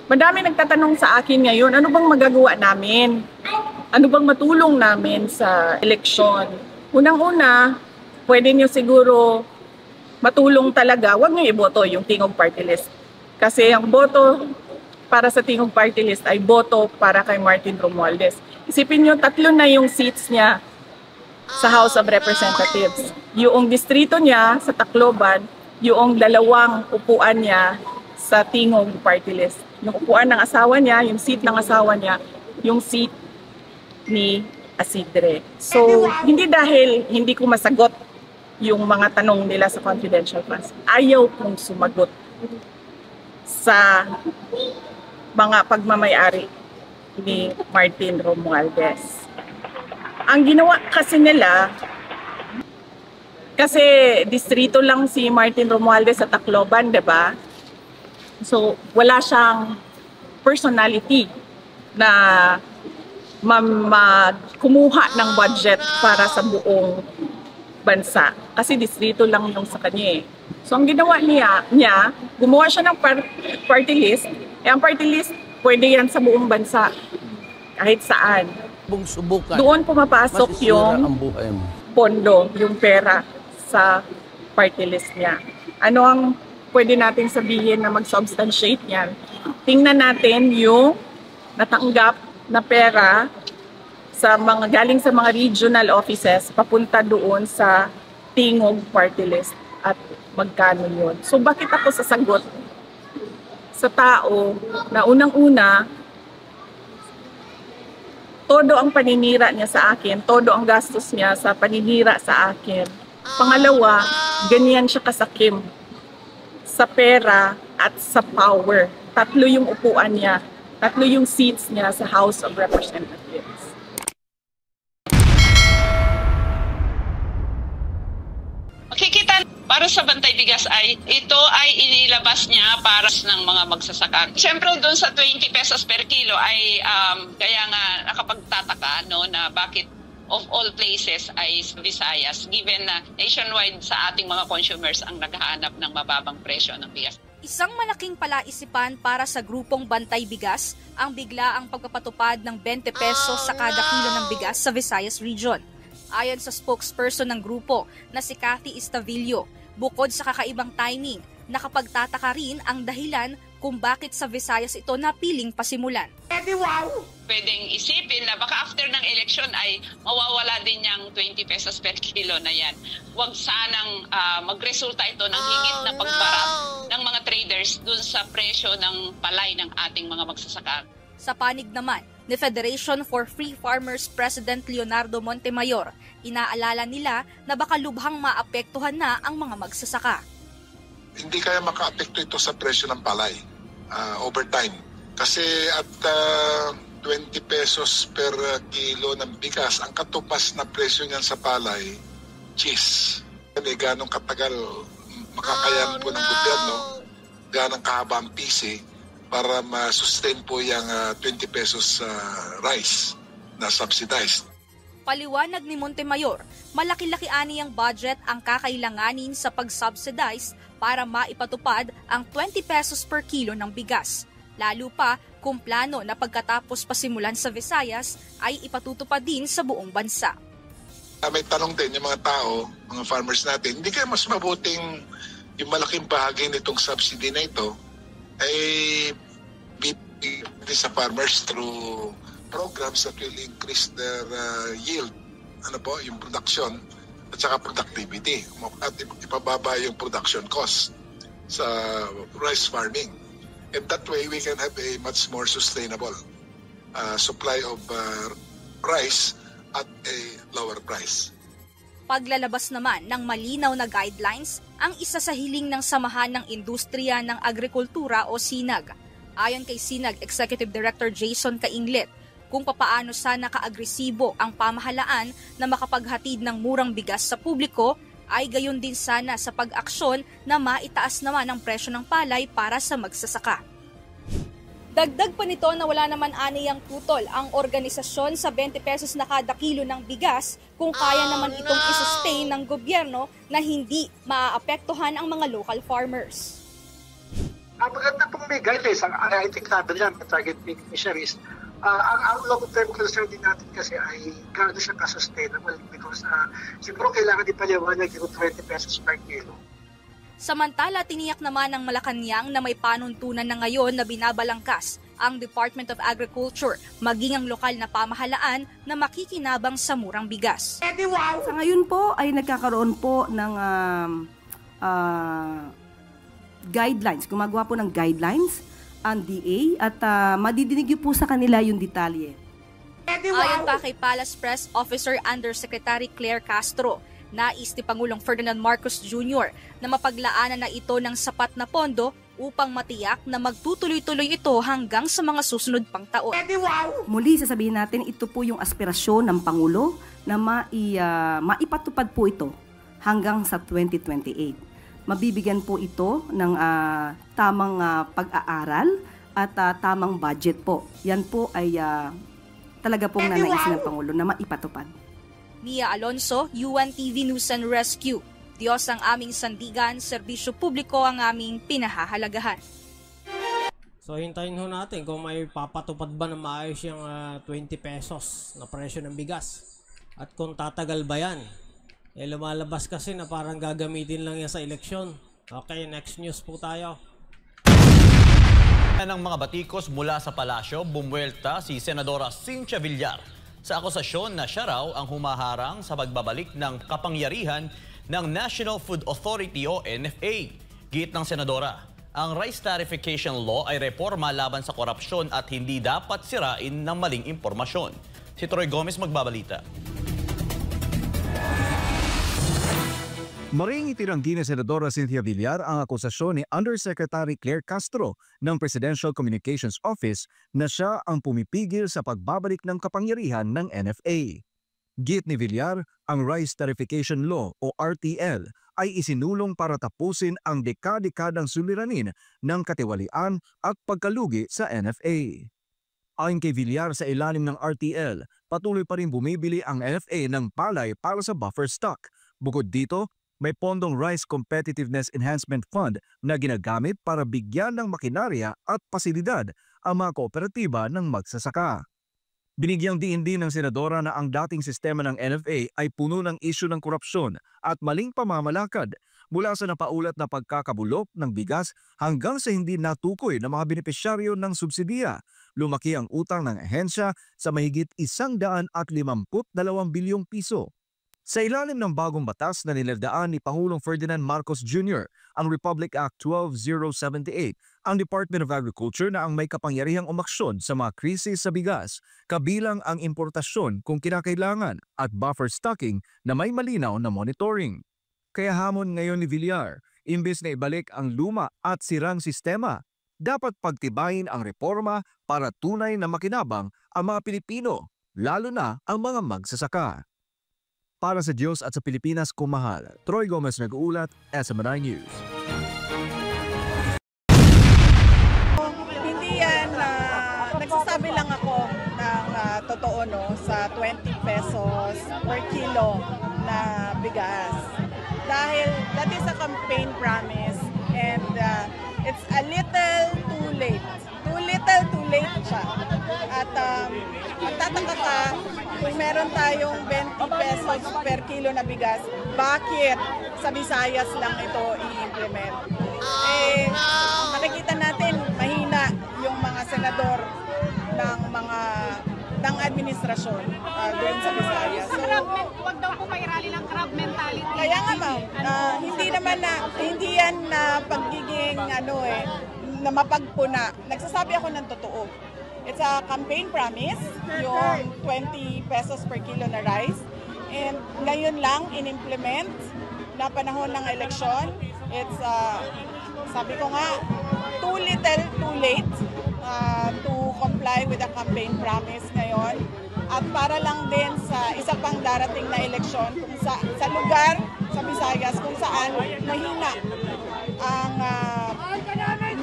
Madami nagtatanong sa akin ngayon, ano bang magagawa namin? Ano bang matulong namin sa eleksyon? Unang-una, pwede nyo siguro matulong talaga, huwag nyo iboto yung Tingog Party List. Kasi ang boto para sa Tingog Party List ay boto para kay Martin Romualdez. Isipin nyo, 3 na yung seats niya sa House of Representatives. Yung distrito niya sa Tacloban, yung 2 upuan niya sa Tingog Party List. Yung upuan ng asawa niya, yung seat ng asawa niya, yung seat ni Isidre. So, hindi dahil hindi ko masagot yung mga tanong nila sa confidential funds. Ayaw kong sumagot sa mga pagmamayari ni Martin Romualdez. Ang ginawa kasi nila, kasi distrito lang si Martin Romualdez sa Tacloban, diba? So, wala siyang personality na kumuha ng budget para sa buong bansa. Kasi distrito lang yung sa kanya eh. So, ang ginawa niya gumawa siya ng party list. Ang party list, pwede yan sa buong bansa. Kahit saan. Doon pumapasok yung pondo, yung pera sa party list niya. Ano ang pwede natin sabihin na mag-substantiate niyan? Tingnan natin yung natanggap na pera sa galing sa mga regional offices papunta doon sa Tingog Party List at magkano yun. So bakit ako sasagot sa tao na unang-una, todo ang paninira niya sa akin, todo ang gastos niya sa paninira sa akin. Pangalawa, ganyan siya kasakim sa pera at sa power. 3 yung upuan niya, 3 yung seats niya sa House of Representatives. Makikita para sa Bantay Bigas ay ito ay inilabas niya para ng mga magsasaka. Siyempre doon sa 20 pesos per kilo ay kaya nga nakapagtataka no, na bakit of all places ay Visayas given na nationwide sa ating mga consumers ang naghahanap ng mababang presyo ng bigas. Isang malaking palaisipan para sa grupong Bantay Bigas ang biglaang pagpapatupad ng 20 pesos sa kada kilo ng bigas sa Visayas Region. Ayon sa spokesperson ng grupo na si Cathy Estavillo, bukod sa kakaibang timing, nakapagtataka rin ang dahilan kung bakit sa Visayas ito napiling pasimulan. Pwedeng isipin na baka after ng eleksyon ay mawawala din yung 20 pesos per kilo na yan. Huwag sanang magresulta ito ng higit na pagbara ng mga traders dun sa presyo ng palay ng ating mga magsasaka. Sa panig naman ni Federation for Free Farmers President Leonardo Montemayor, inaalala nila na baka lubhang maapektuhan na ang mga magsasaka. Hindi kaya makaapekto ito sa presyo ng palay over time. Kasi at 20 pesos per kilo ng bigas, ang katupas na presyo niyan sa palay, cheese. Ganong katagal makakayan po ng gobyerno, ganong kahaba ang PC para ma-sustain po yung 20 pesos rice na subsidized. Paliwanag ni Montemayor, malaki-laki ani ang budget ang kakailanganin sa pag-subsidize para maipatupad ang 20 pesos per kilo ng bigas. Lalo pa kung plano na pagkatapos pasimulan sa Visayas ay ipatutupad din sa buong bansa. May tanong din yung mga tao, mga farmers natin, hindi kaya mas mabuting yung malaking bahagi nitong subsidy na ito ay bibigyan sa farmers through programs that will increase their yield, yung production at saka productivity at ipababa yung production cost sa rice farming. And that way, we can have a much more sustainable supply of rice at a lower price. Paglalabas naman ng malinaw na guidelines ang isa sa hiling ng Samahan ng Industriya ng Agrikultura o SINAG. Ayon kay SINAG Executive Director Jason Cainglet, kung papaano sana kaagresibo ang pamahalaan na makapaghatid ng murang bigas sa publiko, ay gayon din sana sa pag-aksyon na maitaas naman ang presyo ng palay para sa magsasaka. Dagdag pa nito na wala naman aniyang tutol ang organisasyon sa 20 pesos na kada kilo ng bigas kung kaya naman itong isustain ng gobyerno na hindi maaapektuhan ang mga local farmers. Maganda pong may guidelines. I think natin yan, target beneficiaries. Ang long-term concern din natin kasi ay gaano siya ka-sustainable because siguro kailangan din paliwanag yung 20 pesos per kilo. Samantala, tiniyak naman ng Malacanang na may panuntunan na ngayon na binabalangkas ang Department of Agriculture, maging ang lokal na pamahalaan na makikinabang sa murang bigas. Sa ngayon po ay nagkakaroon po ng guidelines, gumagawa po ng guidelines ang DA at madidinig niyo po sa kanila yung detalye. Ayon pa kay Palace Press Officer Undersecretary Claire Castro, nais ni Pangulong Ferdinand Marcos Jr. na mapaglaanan na ito ng sapat na pondo upang matiyak na magtutuloy-tuloy ito hanggang sa mga susunod pang taon. Muli sasabihin natin, ito po yung aspirasyon ng Pangulo na maipatupad po ito hanggang sa 2028. Mabibigyan po ito ng tamang pag-aaral at tamang budget po. Yan po ay talaga pong nanaisin ng Pangulo na maipatupad. Mia Alonso, UNTV News and Rescue. Diyos ang aming sandigan, serbisyo publiko ang aming pinahahalagahan. So hintayin ho natin kung may papatupad ba na maayos yung 20 pesos na presyo ng bigas. At kung tatagal ba yan. Lumalabas kasi na parang gagamitin lang yan sa eleksyon. Okay, next news po tayo. Ng mga batikos mula sa palasyo, bumuelta si Senadora Cynthia Villar sa akusasyon na siya raw ang humaharang sa pagbabalik ng kapangyarihan ng National Food Authority o NFA. Giit ng Senadora, ang Rice Tarification Law ay reforma laban sa korupsyon at hindi dapat sirain ng maling impormasyon. Si Troy Gomez magbabalita. Maring itinanggi ni Senadora Cynthia Villar ang akusasyon ni Undersecretary Claire Castro ng Presidential Communications Office na siya ang pumipigil sa pagbabalik ng kapangyarihan ng NFA. Giit ni Villar, ang Rice Tarification Law o RTL ay isinulong para tapusin ang dekadekadang suliranin ng katiwalian at pagkalugi sa NFA. Ayon kay Villar, sa ilalim ng RTL, patuloy pa rin bumibili ang NFA ng palay para sa buffer stock. Bukod dito, may pondong Rice Competitiveness Enhancement Fund na ginagamit para bigyan ng makinarya at pasilidad ang mga kooperatiba ng magsasaka. Binigyang diin din ng Senadora na ang dating sistema ng NFA ay puno ng isyu ng korupsyon at maling pamamalakad mula sa napaulat na pagkakabulok ng bigas hanggang sa hindi natukoy ng mga benepisyaryo ng subsidiya. Lumaki ang utang ng ahensya sa mahigit 152 bilyong piso. Sa ilalim ng bagong batas na niladaan ni Pangulong Ferdinand Marcos Jr., ang Republic Act 12078, ang Department of Agriculture na ang may kapangyarihang umaksyon sa mga krisis sa bigas, kabilang ang importasyon kung kinakailangan at buffer stocking na may malinaw na monitoring. Kaya hamon ngayon ni Villar, imbes na ibalik ang luma at sirang sistema, dapat pagtibayin ang reforma para tunay na makinabang ang mga Pilipino, lalo na ang mga magsasaka. Para sa Diyos at sa Pilipinas kumahal, Troy Gomez nag-uulat, SMNI News. Hindi yan, nagsasabi lang ako ng totoo no, sa 20 pesos per kilo na bigas. Dahil that is a campaign promise and it's a little too late. Too little, too late siya. At magtataka ka, kung meron tayong 20 pesos per kilo na bigas, bakit sa Visayas lang ito i-implement? Nakikita natin, mahina yung mga senador ng administrasyon doon sa Visayas. So, wag daw po may rally ng crab mentality. Kaya nga ma'am, hindi yan na pagiging na mapagpuna. Nagsasabi ako ng totoo. It's a campaign promise, yung 20 pesos per kilo na rice. And ngayon lang in-implement na panahon ng eleksyon. It's, sabi ko nga, too little, too late to comply with the campaign promise ngayon. At para lang din sa isa pang darating na eleksyon kung sa lugar sa Visayas kung saan mahina ang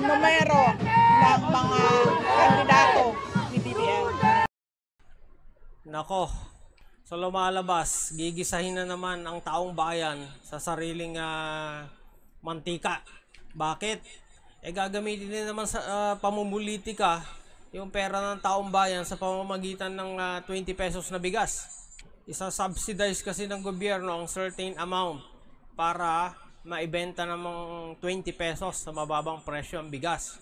numero ng mga kandidato ni BBM. Nako, so lumalabas, gigisahin na naman ang taong bayan sa sariling mantika. Bakit? gagamitin din naman sa pamumulitika yung pera ng taong bayan sa pamamagitan ng 20 pesos na bigas. Isa-subsidize kasi ng gobyerno ang certain amount para maibenta ng 20 pesos sa mababang presyo ang bigas.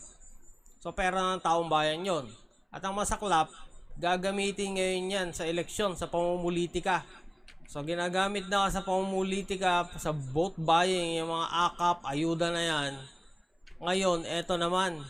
So pera ng taong bayan yon. At ang masaklap, gagamitin ngayon yan sa eleksyon, sa pamumulitika. So ginagamit na sa pamumulitika, sa vote buying, yung mga akap, ayuda na yan. Ngayon, eto naman,